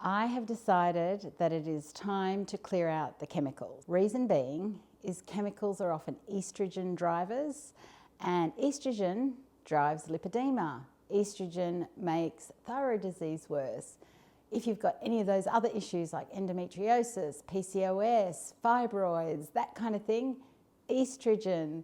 I have decided that it is time to clear out the chemicals. Reason being is chemicals are often estrogen drivers, and estrogen drives lipedema. Estrogen makes thyroid disease worse. If you've got any of those other issues like endometriosis, PCOS, fibroids, that kind of thing, estrogen.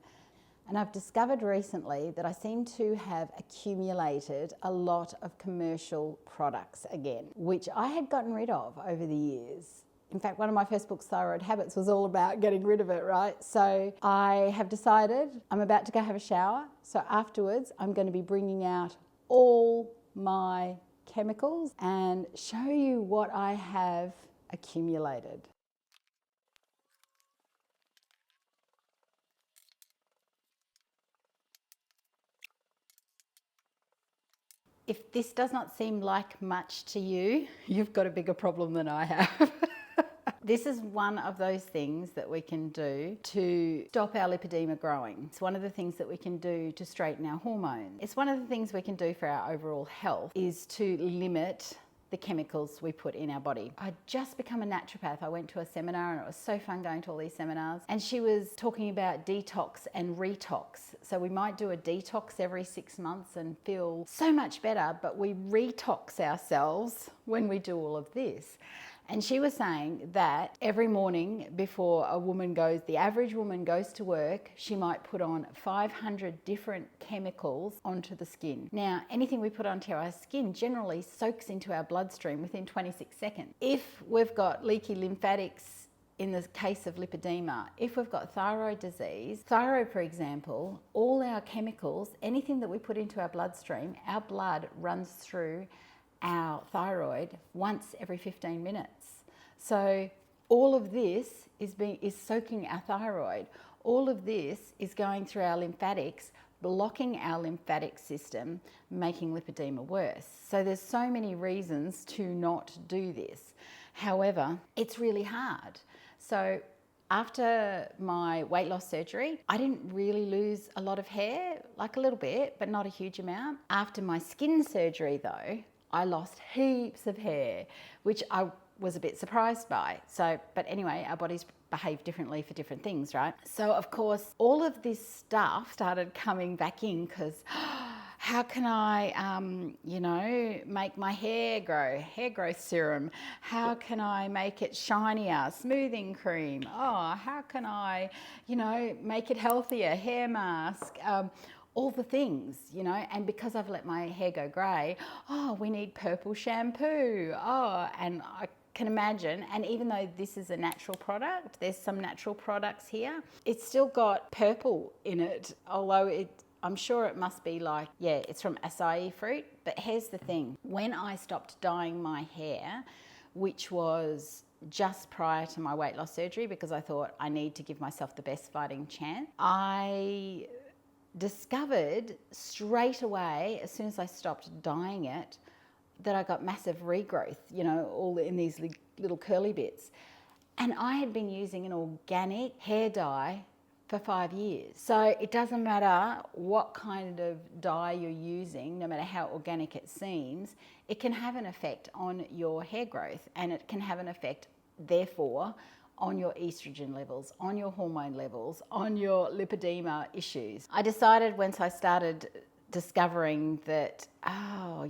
And I've discovered recently that I seem to have accumulated a lot of commercial products again, which I had gotten rid of over the years. In fact, one of my first books, Thyroid Habits, was all about getting rid of it, right? So I have decided I'm about to go have a shower. So afterwards, I'm going to be bringing out all my chemicals and show you what I have accumulated. If this does not seem like much to you, you've got a bigger problem than I have. This is one of those things that we can do to stop our lipedema growing. It's one of the things that we can do to straighten our hormones. It's one of the things we can do for our overall health is to limit the chemicals we put in our body. I'd just become a naturopath. I went to a seminar and it was so fun going to all these seminars. And she was talking about detox and retox. So we might do a detox every 6 months and feel so much better, but we retox ourselves when we do all of this. And she was saying that every morning before the average woman goes to work, she might put on 500 different chemicals onto the skin. Now, anything we put onto our skin generally soaks into our bloodstream within 26 seconds. If we've got leaky lymphatics, in the case of lipedema, if we've got thyroid disease, thyroid, for example, all our chemicals, anything that we put into our bloodstream, our blood runs through our thyroid once every 15 minutes. So all of this is soaking our thyroid. All of this is going through our lymphatics, blocking our lymphatic system, making lipedema worse. So there's so many reasons to not do this. However, it's really hard. So after my weight loss surgery, I didn't really lose a lot of hair, like a little bit, but not a huge amount. After my skin surgery though, I lost heaps of hair, which I was a bit surprised by. But anyway, our bodies behave differently for different things, right? So of course, all of this stuff started coming back in because how can I, make my hair grow, hair growth serum? How can I make it shinier, smoothing cream? Oh, how can I, make it healthier, hair mask? All the things, and because I've let my hair go grey, we need purple shampoo. And I can imagine, and even though this is a natural product, there's some natural products here, it's still got purple in it, although I'm sure it must be it's from acai fruit. But here's the thing, when I stopped dyeing my hair, which was just prior to my weight loss surgery, because I thought I need to give myself the best fighting chance, I discovered straight away, as soon as I stopped dyeing it, that I got massive regrowth, all in these little curly bits. And I had been using an organic hair dye for 5 years. So it doesn't matter what kind of dye you're using, no matter how organic it seems, it can have an effect on your hair growth, and it can have an effect, therefore, on your estrogen levels, on your hormone levels, on your lipedema issues. I decided once I started discovering that,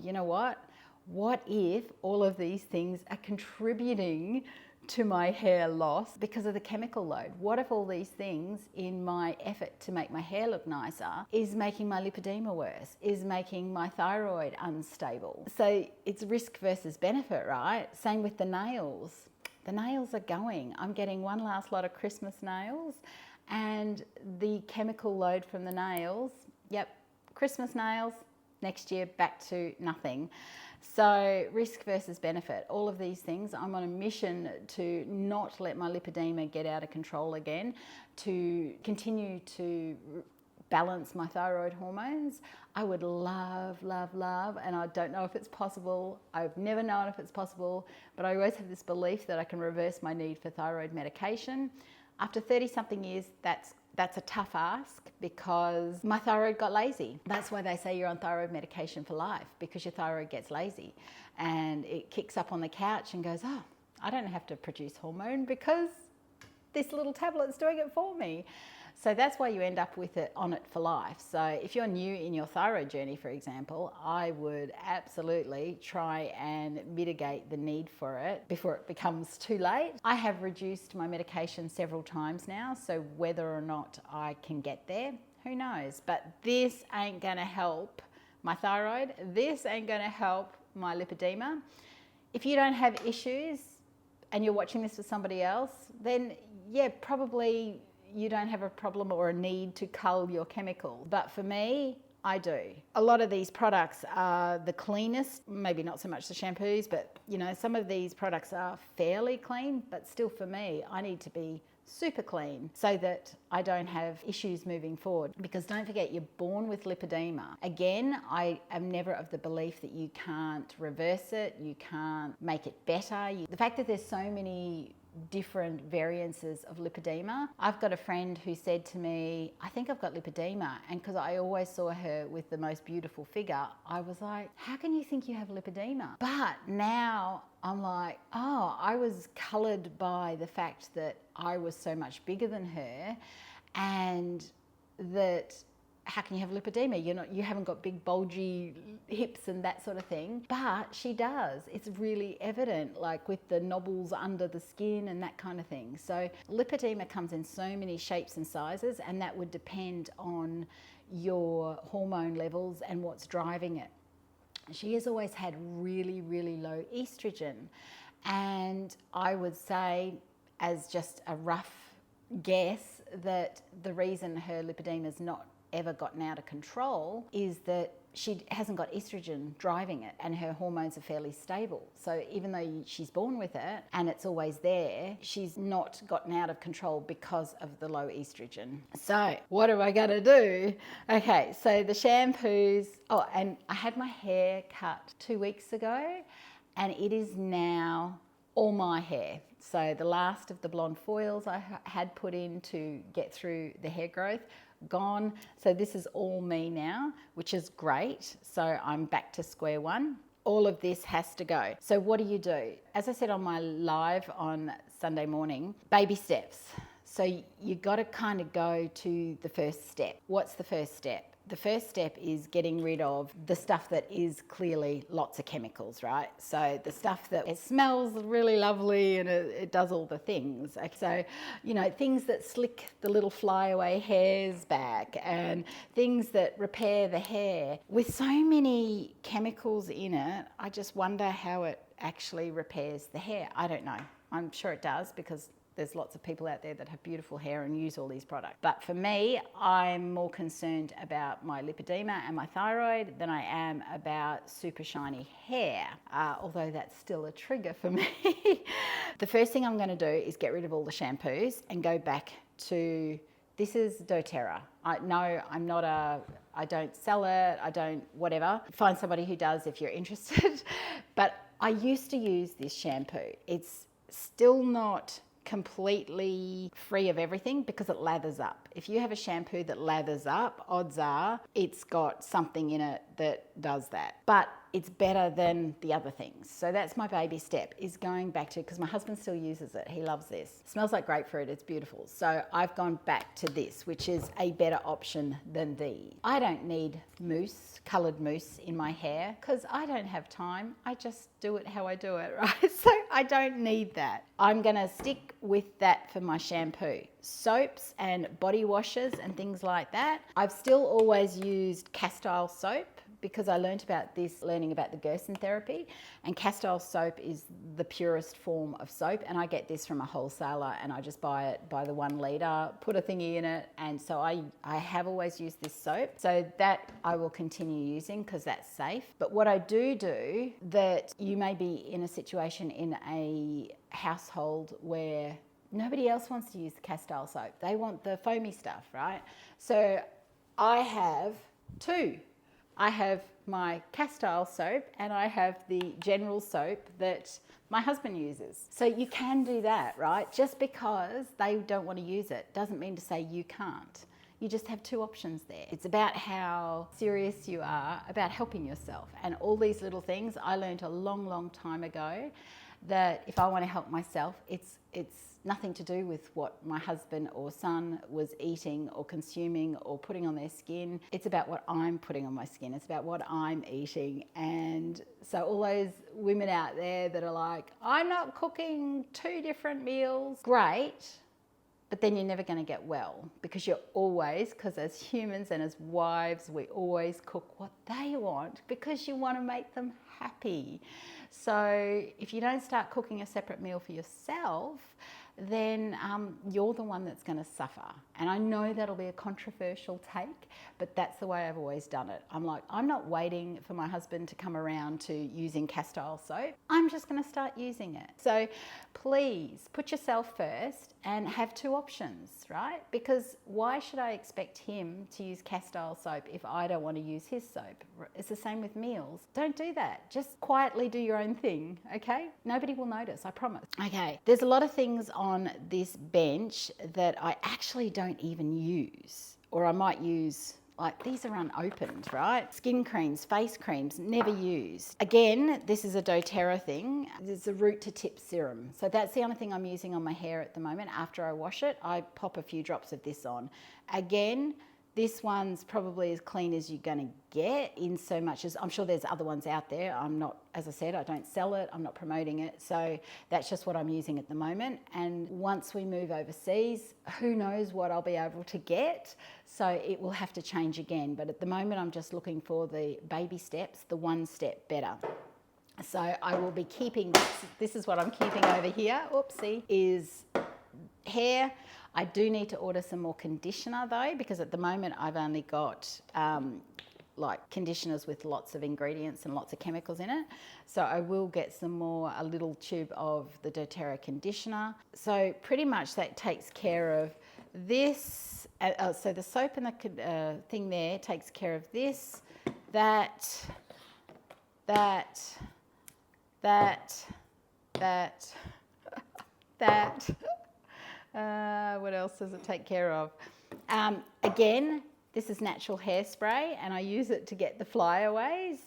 you know what? What if all of these things are contributing to my hair loss because of the chemical load? What if all these things, in my effort to make my hair look nicer, is making my lipedema worse, is making my thyroid unstable? So it's risk versus benefit, right? Same with the nails. The nails are going. I'm getting one last lot of Christmas nails, and the chemical load from the nails, Christmas nails, next year back to nothing. So risk versus benefit, all of these things. I'm on a mission to not let my lipedema get out of control again, to continue to balance my thyroid hormones. I would love, and I don't know if it's possible. I've never known if it's possible, but I always have this belief that I can reverse my need for thyroid medication. After 30-something years, that's that's a tough ask because my thyroid got lazy. That's why they say you're on thyroid medication for life, because your thyroid gets lazy and it kicks up on the couch and goes, oh, I don't have to produce hormone because this little tablet's doing it for me. So that's why you end up with it on it for life. So if you're new in your thyroid journey, for example, I would absolutely try and mitigate the need for it before it becomes too late. I have reduced my medication several times now, so whether or not I can get there, who knows? But this ain't gonna help my thyroid. This ain't gonna help my lipedema. If you don't have issues and you're watching this with somebody else, then yeah, probably you don't have a problem or a need to cull your chemical. But for me, I do. A lot of these products are the cleanest, maybe not so much the shampoos, but you know, some of these products are fairly clean, but still for me, I need to be super clean so that I don't have issues moving forward. Because don't forget, you're born with lipedema. Again, I am never of the belief that you can't reverse it, you can't make it better. The fact that there's so many different variances of lipedema. I've got a friend who said to me, I think I've got lipedema, and because I always saw her with the most beautiful figure, I was like, how can you think you have lipedema? But now I'm like, oh, I was coloured by the fact that I was so much bigger than her, and that how can you have lipedema? You haven't got big bulgy hips and that sort of thing. But she does. It's really evident, like with the knobbles under the skin and that kind of thing. So lipedema comes in so many shapes and sizes, and that would depend on your hormone levels and what's driving it. She has always had really, really low estrogen. And I would say, as just a rough guess, that the reason her lipedema is not ever gotten out of control is that she hasn't got estrogen driving it, and her hormones are fairly stable. So even though she's born with it and it's always there, she's not gotten out of control because of the low estrogen. So what am I gonna do? Okay, so the shampoos. Oh, and I had my hair cut 2 weeks ago, and it is now all my hair. So the last of the blonde foils I had put in to get through the hair growth, gone. So this is all me now, which is great. So I'm back to square one. All of this has to go. So what do? As I said on my live on Sunday morning, baby steps. So you got to kind of go to the first step. What's the first step? The first step is getting rid of the stuff that is clearly lots of chemicals, right? So the stuff that it smells really lovely and it does all the things. So, you know, things that slick the little flyaway hairs back, and things that repair the hair. With so many chemicals in it, I just wonder how it actually repairs the hair. I don't know. I'm sure it does, because there's lots of people out there that have beautiful hair and use all these products. But for me, I'm more concerned about my lipedema and my thyroid than I am about super shiny hair, although that's still a trigger for me. The first thing I'm going to do is get rid of all the shampoos and go back to, this is doTERRA. I don't sell it, I don't whatever. Find somebody who does if you're interested. But I used to use this shampoo. It's still not completely free of everything because it lathers up. If you have a shampoo that lathers up, odds are it's got something in it that does that. But it's better than the other things. So that's my baby step, is going back to, because my husband still uses it. He loves this. It smells like grapefruit. It's beautiful. So I've gone back to this, which is a better option than these. I don't need mousse, coloured mousse in my hair, because I don't have time. I just do it how I do it, right? So I don't need that. I'm gonna stick with that for my shampoo. Soaps and body washes and things like that, I've still always used castile soap, because I learned about this learning about the Gerson therapy, and castile soap is the purest form of soap, and I get this from a wholesaler and I just buy it by the 1 litre, put a thingy in it, and so I have always used this soap. So that I will continue using because that's safe. But what I do that you may be in a situation in a household where nobody else wants to use the castile soap. They want the foamy stuff, right? So I have two. I have my castile soap and I have the general soap that my husband uses. So you can do that, right? Just because they don't want to use it doesn't mean to say you can't. You just have two options there. It's about how serious you are about helping yourself. And all these little things, I learned a long, long time ago that if I want to help myself, it's nothing to do with what my husband or son was eating or consuming or putting on their skin. It's about what I'm putting on my skin. It's about what I'm eating. And so all those women out there that are like, I'm not cooking 2 different meals, great. But then you're never going to get well because because as humans and as wives, we always cook what they want because you want to make them happy. So if you don't start cooking a separate meal for yourself, then you're the one that's going to suffer. And I know that'll be a controversial take, but that's the way I've always done it. I'm like, I'm not waiting for my husband to come around to using castile soap. I'm just going to start using it. So please put yourself first and have 2 options, right? Because why should I expect him to use castile soap if I don't want to use his soap? It's the same with meals. Don't do that. Just quietly do your own thing, okay? Nobody will notice, I promise. Okay, there's a lot of things on this bench that I actually don't even use, or I might use. Like, these are unopened, right? Skin creams, face creams, never used. Again, this is a doTERRA thing. It's a root to tip serum. So that's the only thing I'm using on my hair at the moment. After I wash it, I pop a few drops of this on. Again, this one's probably as clean as you're gonna get, in so much as, I'm sure there's other ones out there. I'm not, as I said, I don't sell it, I'm not promoting it. So that's just what I'm using at the moment. And once we move overseas, who knows what I'll be able to get. So it will have to change again. But at the moment, I'm just looking for the baby steps, the 1 step better. So I will be keeping, this is what I'm keeping over here, oopsie, is hair. I do need to order some more conditioner though, because at the moment I've only got like conditioners with lots of ingredients and lots of chemicals in it. So I will get some more, a little tube of the doTERRA conditioner. So pretty much that takes care of this. So the soap and the thing there takes care of this, that, what else does it take care of? Again, this is natural hairspray and I use it to get the flyaways.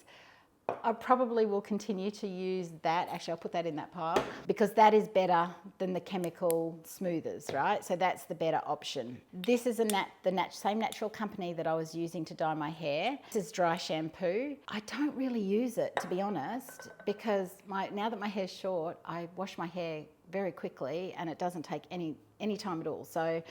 I probably will continue to use that. Actually, I'll put that in that pile because that is better than the chemical smoothers, right? So that's the better option. This is the same natural company that I was using to dye my hair. This is dry shampoo. I don't really use it, to be honest, because now that my hair's short, I wash my hair very quickly and it doesn't take any time at all. So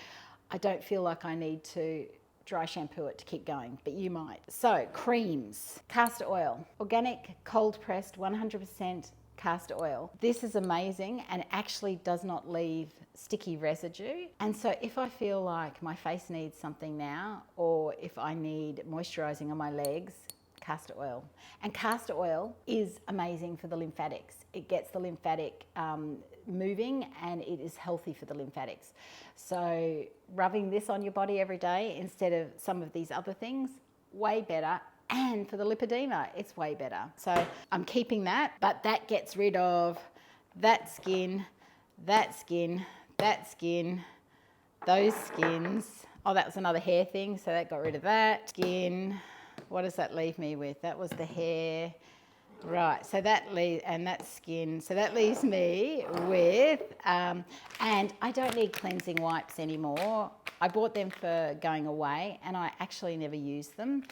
I don't feel like I need to dry shampoo it to keep going, but you might. So creams, castor oil, organic, cold pressed, 100% castor oil. This is amazing and actually does not leave sticky residue. And so if I feel like my face needs something now, or if I need moisturizing on my legs, castor oil. And castor oil is amazing for the lymphatics. It gets the lymphatic moving and it is healthy for the lymphatics. So rubbing this on your body every day instead of some of these other things, way better. And for the lipedema, it's way better. So I'm keeping that, but that gets rid of that skin, that skin, that skin, those skins. Oh, that was another hair thing, so that got rid of that. Skin, what does that leave me with? That was the hair. Right, so that skin. So that leaves me with, and I don't need cleansing wipes anymore. I bought them for going away and I actually never use them,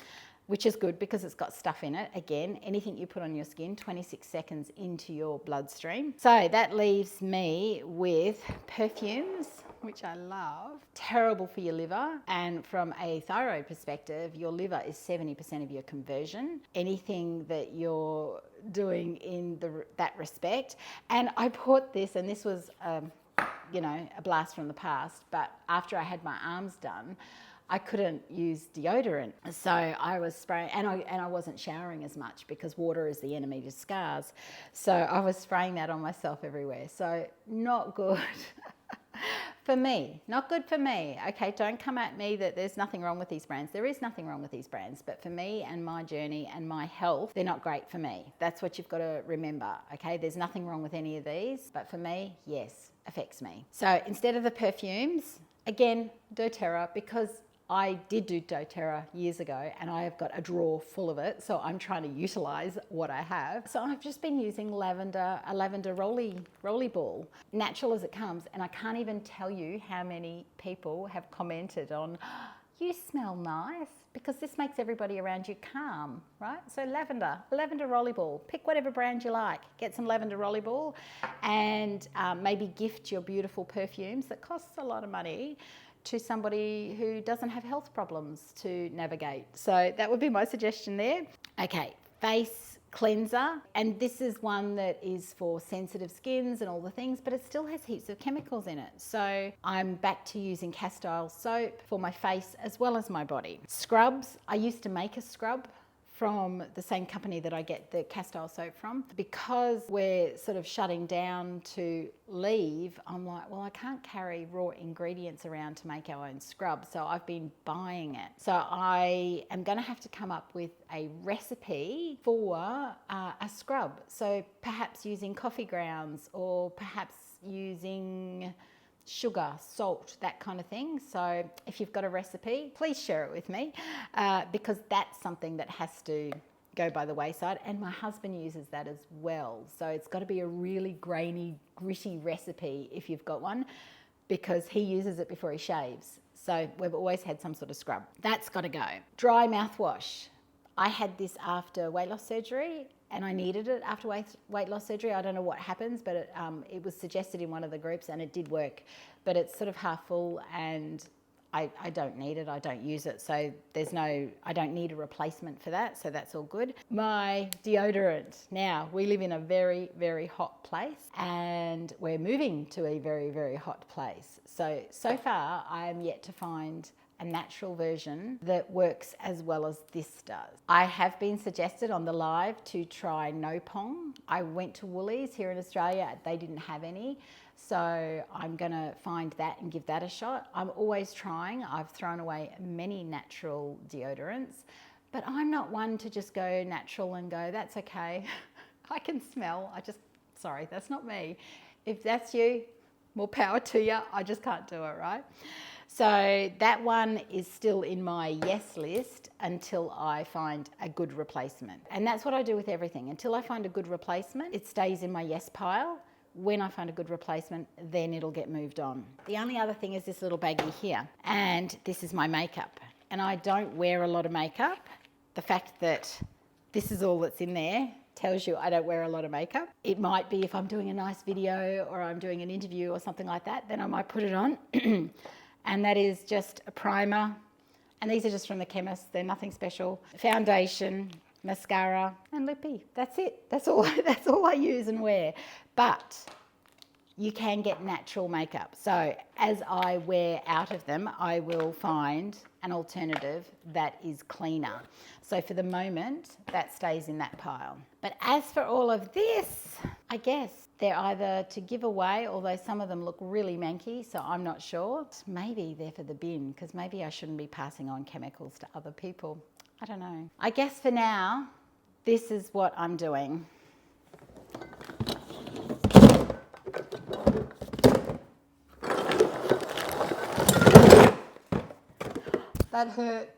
which is good because it's got stuff in it. Again, anything you put on your skin, 26 seconds into your bloodstream. So that leaves me with perfumes, which I love. Terrible for your liver. And from a thyroid perspective, your liver is 70% of your conversion. Anything that you're doing in that respect. And I bought this, and this was, a blast from the past, but after I had my arms done, I couldn't use deodorant. So I was spraying, and I wasn't showering as much because water is the enemy to scars. So I was spraying that on myself everywhere. So not good For me, not good for me. Okay, don't come at me that there's nothing wrong with these brands. There is nothing wrong with these brands, but for me and my journey and my health, they're not great for me. That's what you've got to remember, okay? There's nothing wrong with any of these, but for me, yes, affects me. So instead of the perfumes, again, doTERRA, because I did do doTERRA years ago and I have got a drawer full of it, so I'm trying to utilize what I have. So I've just been using a lavender rolly ball, natural as it comes, and I can't even tell you how many people have commented on, you smell nice, because this makes everybody around you calm, right? So lavender rolly ball, pick whatever brand you like, get some lavender rolly ball and maybe gift your beautiful perfumes that costs a lot of money to somebody who doesn't have health problems to navigate. So that would be my suggestion there. Okay, face cleanser. And this is one that is for sensitive skins and all the things, but it still has heaps of chemicals in it. So I'm back to using castile soap for my face as well as my body. Scrubs, I used to make a scrub from the same company that I get the castile soap from. Because we're sort of shutting down to leave, I'm like, well, I can't carry raw ingredients around to make our own scrub, so I've been buying it. So I am gonna have to come up with a recipe for a scrub. So perhaps using coffee grounds or perhaps using sugar, salt, that kind of thing. So if you've got a recipe, please share it with me because that's something that has to go by the wayside. And my husband uses that as well. So it's got to be a really grainy, gritty recipe if you've got one, because he uses it before he shaves. So we've always had some sort of scrub. That's got to go. Dry mouthwash. I had this after weight loss surgery and I needed it after weight loss surgery. I don't know what happens, but it was suggested in one of the groups and it did work. But it's sort of half full and I don't need it, I don't use it. So I don't need a replacement for that. So that's all good. My deodorant. Now, we live in a very, very hot place and we're moving to a very, very hot place. So far, I am yet to find a natural version that works as well as this does. I have been suggested on the live to try No Pong. I went to Woolies here in Australia, they didn't have any. So I'm gonna find that and give that a shot. I'm always trying. I've thrown away many natural deodorants, but I'm not one to just go natural and go, that's okay. I can smell, sorry, that's not me. If that's you, more power to you. I just can't do it, right? So that one is still in my yes list until I find a good replacement. And that's what I do with everything. Until I find a good replacement, it stays in my yes pile. When I find a good replacement, then it'll get moved on. The only other thing is this little baggie here. And this is my makeup. And I don't wear a lot of makeup. The fact that this is all that's in there tells you I don't wear a lot of makeup. It might be if I'm doing a nice video or I'm doing an interview or something like that, then I might put it on. And that is just a primer. And these are just from the chemist. They're nothing special. Foundation, mascara, and lippy. That's it. That's all I use and wear. But you can get natural makeup. So as I wear out of them, I will find an alternative that is cleaner. So for the moment, that stays in that pile. But as for all of this, I guess they're either to give away, although some of them look really manky, so I'm not sure. Maybe they're for the bin, because maybe I shouldn't be passing on chemicals to other people. I don't know. I guess for now, this is what I'm doing. That hurt.